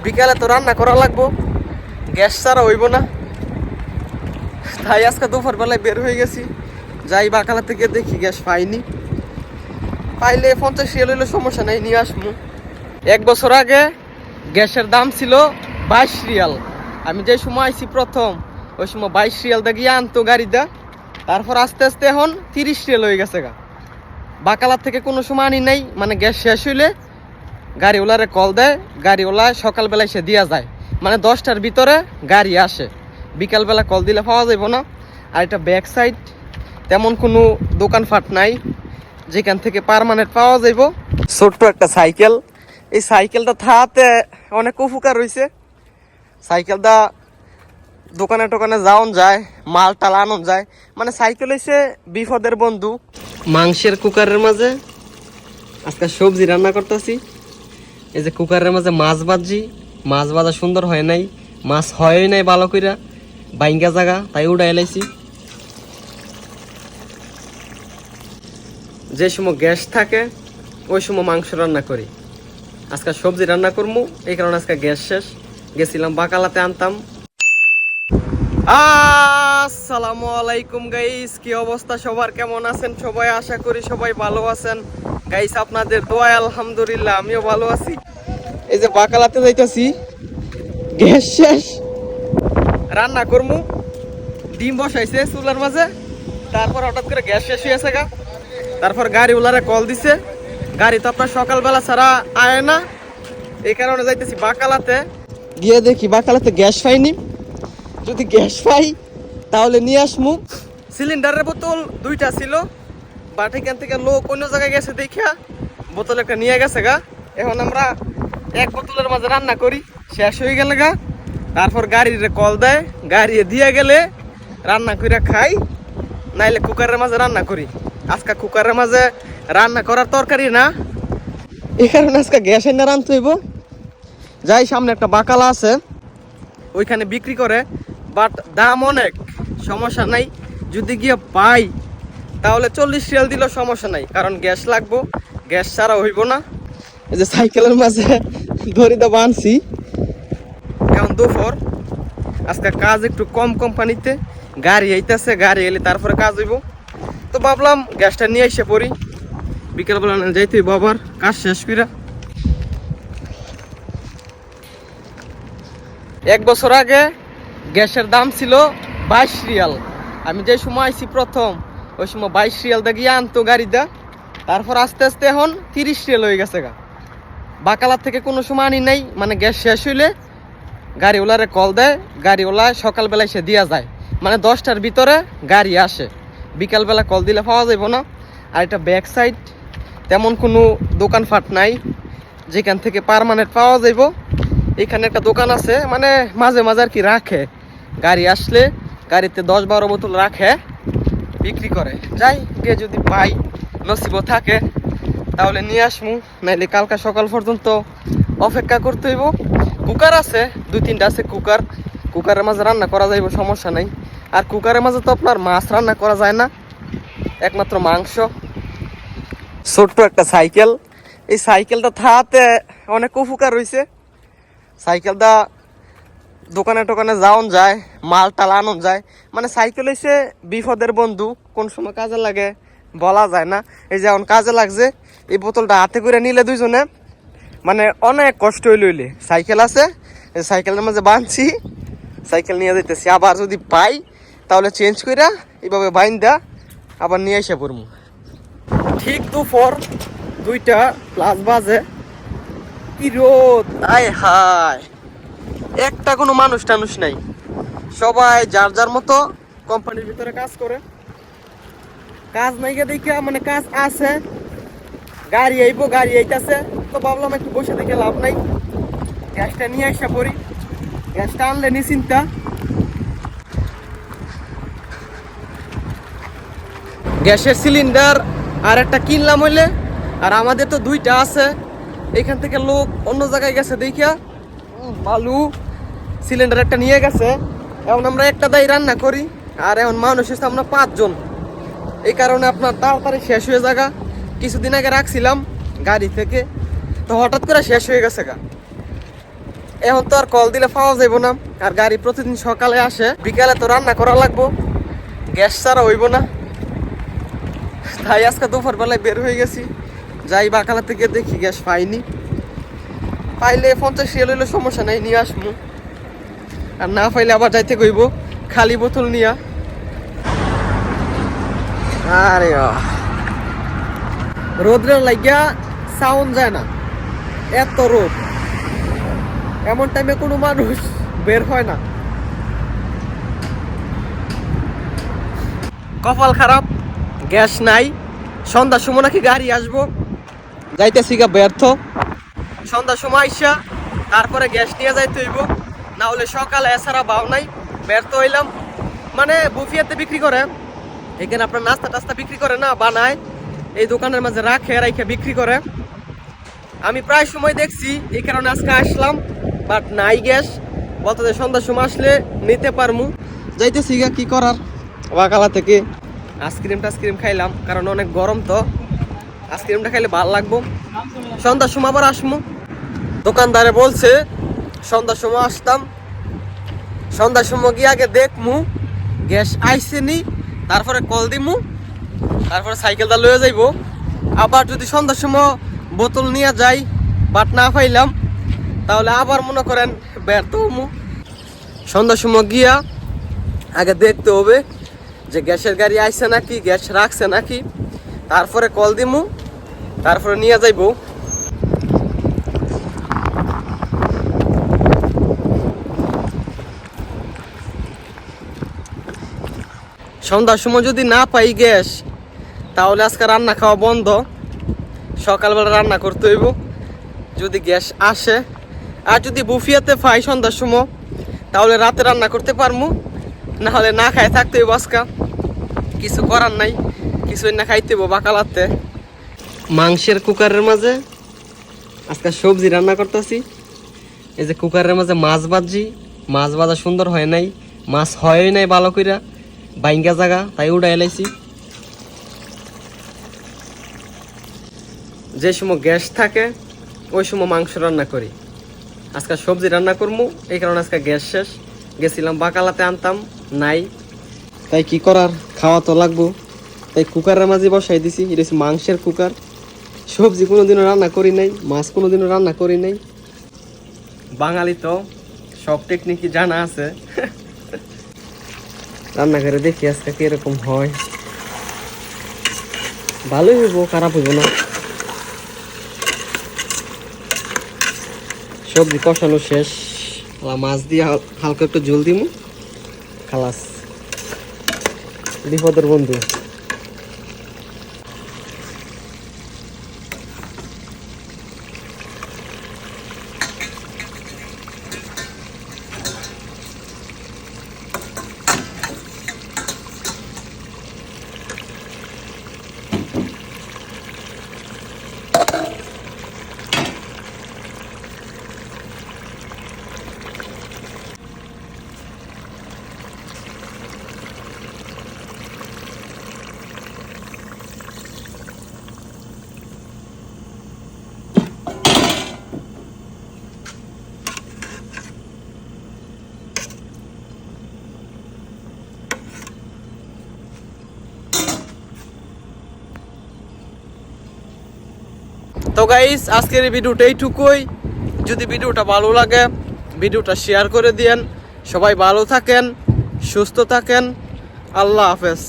বিকালে তো রান্না করা লাগবো, গ্যাস ছাড়া হইব না। তাই আজকে দুপুর বেলায় বের হয়ে গেছি, যাই বাকালা থেকে দেখি গ্যাস পাইনি, পাইলে 50 রিয়াল হইলে সমস্যা নাই, নিয়ে আসবো। 1 বছর আগে গ্যাসের দাম ছিল 22 রিয়াল। আমি যে সময় আইছি প্রথম, ওই সময় 22 রিয়াল দা গিয়ে আনতো গাড়িটা। তারপর আস্তে আস্তে এখন 30 রিয়াল হয়ে গেছে গা। বাকালার থেকে কোনো সময় আনি নাই, মানে গ্যাস শেষ হইলে গাড়িওয়ালারে কল দেয়, গাড়িওয়ালা সকালবেলায় সে দিয়া যায়, মানে 10টার ভিতরে গাড়ি আসে। বিকালবেলা কল দিলে পাওয়া যাব না। আর এটা ব্যাক সাইড, তেমন কোনো দোকানপাট নাই যেখান থেকে পার্মানেন্ট পাওয়া যাইব। ছোট্ট একটা সাইকেল, এই সাইকেলটা থাকাতে অনেক উপকার হয়েছে। সাইকেলটা দোকানে টোকানে যাওন যায়, মাল টাল আনন যায়, মানে সাইকেল হয়েছে বিপদের বন্ধু। মাংসের কুকারের মাঝে আজকে সবজি রান্না করতেছি। এই যে কুকারের মাঝে মাছ ভাজি, মাছ ভাজা সুন্দর হয় নাই, মাছ হয় নাই ভালো কইরা, বাইঙ্গা জায়গা, তাই উড়াই লাইছি। যে সময় গ্যাস থাকে ওই সময় মাংস রান্না করি, আজকে সবজি রান্না করবো, এই কারণে আজকে গ্যাস শেষ। গেছিলাম বাকালাতে আনতাম। আসসালামু আলাইকুম গাইস, কি অবস্থা সবার, কেমন আছেন সবাই? আশা করি সবাই ভালো আছেন গাইস, আপনাদের দোয়ায় আলহামদুলিল্লাহ আমিও ভালো আছি। এই যে বাকালাতে যাইতাছি, গ্যাস শেষ, রান্না করবো। ডিম বসাইছে চুলার মাঝে, তারপর হঠাৎ করে গ্যাস শেষ হয়ে গেছে গা। তারপর গাড়িওয়ালারে কল দিছে, গাড়ি তো আপনার সকালবেলা ছাড়া আয় না, এই কারণে যাইতেছি বাকালাতে। গিয়ে দেখি বাকালাতে গ্যাস পাইনি, যদি গ্যাস পাই তাহলে নিয়ে আসমু। সিলিন্ডারের বোতল 2টা ছিল, বাট এখান থেকে লোক অন্য জায়গায় গেছে দেখিয়া বোতল একটা নিয়ে গেছে গা। এখন আমরা 1 বোতলের মাঝে রান্না করি, শেষ হয়ে গেলে গা। তারপর গাড়ির কল দেয়, গাড়ি দিয়ে গেলে রান্না করে খাই, নাইলে কুকারের মাঝে রান্না করি। আজকে কুকারের মাঝে রান্না করার তরকারি না, এই কারণে আজকে গ্যাস এনে রান্নতে হইব। যাই, সামনে একটা বাকালা আছে, ওইখানে বিক্রি করে, বাট দাম অনেক, সমস্যা নাই। যদি গিয়ে পাই তাহলে 40 রিয়াল দিলেও সমস্যা নাই, কারণ গ্যাস লাগবো, গ্যাস ছাড়া হইব না। এই যে সাইকেলের মাঝে দড়িটা বাঁধছি। এখন দুপুর, আজকে কাজ একটু কম কোম্পানিতে, গাড়ি আইতেছে, গাড়ি এলে তারপরে কাজ হইব। তো ভাবলাম গ্যাসটা নিয়ে এসে পড়ি, বিকেলবেলা যাইতে হইব আবার কাজ শেষ করে। 1 বছর আগে গ্যাসের দাম ছিল 22 রিয়াল। আমি যে সময় আইছি প্রথম, ওই সময় 22 রিয়াল দা গিয়ে আনতো গাড়িটা। তারপর আস্তে আস্তে এখন 30 রিয়াল হয়ে গেছে গা। বাকালার থেকে কোনো সময় আনি নাই, মানে গ্যাস শেষ হইলে গাড়িওয়ালারে কল দেয়, গাড়িওয়ালা সকালবেলায় সে দিয়া যায়, মানে 10টার ভিতরে গাড়ি আসে। বিকালবেলা কল দিলে পাওয়া যাব না। আর এটা ব্যাক সাইড, তেমন কোনো দোকানপাট নাই যেখান থেকে পার্মানেন্ট পাওয়া যাইব। এখানে একটা দোকান আছে, মানে মাঝে মাঝে আর কি রাখে, গাড়ি আসলে গাড়িতে 10-12 বোতল রাখে, বিক্রি করে। যাই গিয়ে যদি পাই, নসিব থাকে তাহলে নিয়ে আসমু, নাইলে কালকা সকাল পর্যন্ত অপেক্ষা করতে হইব। কুকার আছে 2-3টা আছে কুকার, কুকারের মাঝে রান্না করা যাইব, সমস্যা নাই। আর কুকারের মাঝে তো আপনার মাছ রান্না করা যায় না, একমাত্র মাংস। ছোট্ট একটা সাইকেল, এই সাইকেলটা থাকাতে অনেক উপকার হয়েছে। সাইকেলটা দোকানে টোকানে যাওন যায়, মাল টাল আনন যায়, মানে সাইকেল হয়েছে বিপদের বন্ধু, কোন সময় কাজে লাগে বলা যায় না। এই যে এখন কাজে লাগছে, এই বোতলটা হাতে করে নিলে দুইজনে, মানে অনেক কষ্ট হইলে। সাইকেল আছে, সাইকেলের মাঝে বাঁধছি, সাইকেল নিয়ে যাইতেছি। আবার যদি পাই তাহলে চেঞ্জ কইরা এইভাবে বাইন্দা আবার নিয়ে এসে পড়বো। ঠিক দুপুর 2টা+ বাজে, কি রোদ, আয় হায়, একটা কোনো মানুষ টানুষ নাই, সবাই যার যার মতো কোম্পানির ভিতরে কাজ করে। কাজ নাই গে দেখে, মানে কাজ আছে, গাড়ি আইবো, গাড়ি আইতাছে, তো ভাবলাম একটু বসে দেখে লাভ নাই, গ্যাসটা নিয়ে আসা পড়ি। গ্যাসটা আনলে নিশ্চিন্তা। গ্যাসের সিলিন্ডার আর একটা কিনলাম হইলে, আর আমাদের তো 2টা আছে, এখান থেকে লোক অন্য জায়গায় গেছে দেখিয়া বালু সিলিন্ডার একটা নিয়ে গেছে। এখন আমরা একটা দাই রান্না করি, আর এখন মানুষ এসে আমরা 5 জন, এই কারণে আপনার তাড়াতাড়ি শেষ হয়ে যাগা। কিছুদিন আগে রাখছিলাম গাড়ি থেকে, তো হঠাৎ করে শেষ হয়ে গেছে গা। এখন তো আর কল দিলে পাওয়া যাইব না, আর গাড়ি প্রতিদিন সকালে আসে, বিকালে তো রান্না করা লাগবো, গ্যাস ছাড়া হইব না। তাই আজকে দুপুর বেলায় বের হয়ে গেছি, যাই বাকালা থেকে দেখি গ্যাস পাইনি, পাইলে 50 রিয়াল হইলে সমস্যা নাই, নিয়ে আসবো, আর না পাইলে আবার যাইতে কইব খালি বোতল নিয়া। আরে রোদ্রের লাগিয়া সাউন্ড যায় না, এত রোদ, এমন টাইমে কোনো মানুষ বের হয় না। কপাল খারাপ, গ্যাস নাই, সন্ধ্যার সময় নাকি গাড়ি আসবো, যাইতেছি গা ব্যর্থ। সন্ধ্যার সময় আইসা তারপরে গ্যাস নিয়ে যাইতে হইব, না হলে সকালে এছাড়া বাও নাই, ব্যর্থ হইলাম। মানে বুফিয়াতে বিক্রি করে, এখানে আপনার নাস্তা টাস্তা বিক্রি করে না, বানায় এই দোকানের মাঝে রাখে বিক্রি করে। আমি প্রায় সময় দেখছি, এই কারণে আজকে আসলাম, বাট নাই গ্যাস। বলতে সন্ধ্যার সময় আসলে নিতে পারমু, যাইতেছি গা, কি করার। ওয়াকালা থেকে আইসক্রিম খাইলাম, কারণ অনেক গরম, তো আইসক্রিমটা খাইলে ভালো লাগবো। সন্ধ্যার সময় আবার আসমু, দোকানদারে বলছে সন্ধ্যার সময় আসতাম, সন্ধ্যার সময় গিয়ে আগে দেখমু গ্যাস আইসে নি, তারপরে কল দিমু, তারপরে সাইকেলটা লয়ে যাইব। আবার যদি সন্ধ্যার সময় বোতল নিয়ে যাই, বাট না পাইলাম, তাহলে আবার মনে করেন ব্যর্থ হমু। সন্ধ্যার সময় গিয়া আগে দেখতে হবে যে গ্যাসের গাড়ি আইছে নাকি, গ্যাস রাখছে নাকি, তারপরে কল দিমু, তারপরে নিয়ে যাইব। সন্ধ্যার সময় যদি না পাই গ্যাস, তাহলে আজকে রান্না খাওয়া বন্ধ, সকালবেলা রান্না করতে হইব যদি গ্যাস আসে। আর যদি বুফিয়াতে পাই সন্ধ্যার সময়, তাহলে রাতে রান্না করতে পারমু, না হলে না খাই থাকতে হইব। আজকা কিছু করার নাই, কিছুই না খাইতে হইব বাকালাতে। মাংসের কুকারের মাঝে আজকে সবজি রান্না করতেছি। এই যে কুকারের মাঝে মাছ ভাজি, মাছ ভাজা সুন্দর হয় নাই, মাছ হয় নাই ভালো কইরা, বাইঙ্গা জায়গা, তাই উড়াই এলাইছি। যে সময় গ্যাস থাকে ওই সময় মাংস রান্না করি, আজকে সবজি রান্না করবো, এই কারণে আজকে গ্যাস শেষ। গেছিলাম বাকালাতে, আনতাম নাই, তাই কি করার, খাওয়া তো লাগবো, তাই কুকারের মাঝে বসাই দিছি। এটা হচ্ছে মাংসের কুকার। সবজি কোনোদিনও রান্না করি নাই, মাছ কোনোদিনও রান্না করি নাই, বাঙালি তো সব টেকনিকই জানা আছে। রান্না করে দেখি আজকে কিরকম হয়, ভালোই হইব, খারাপ হইব না। সবজি কষানো শেষ, মাছ দিয়ে হালকা একটু ঝোল দিমু, খালাস, বিপদের বন্ধু। তো গাইস, আজকের এই ভিডিওটা এইটুকুই। যদি ভিডিওটা ভালো লাগে, ভিডিওটা শেয়ার করে দিয়েন। সবাই ভালো থাকেন, সুস্থ থাকেন, আল্লাহ হাফেজ।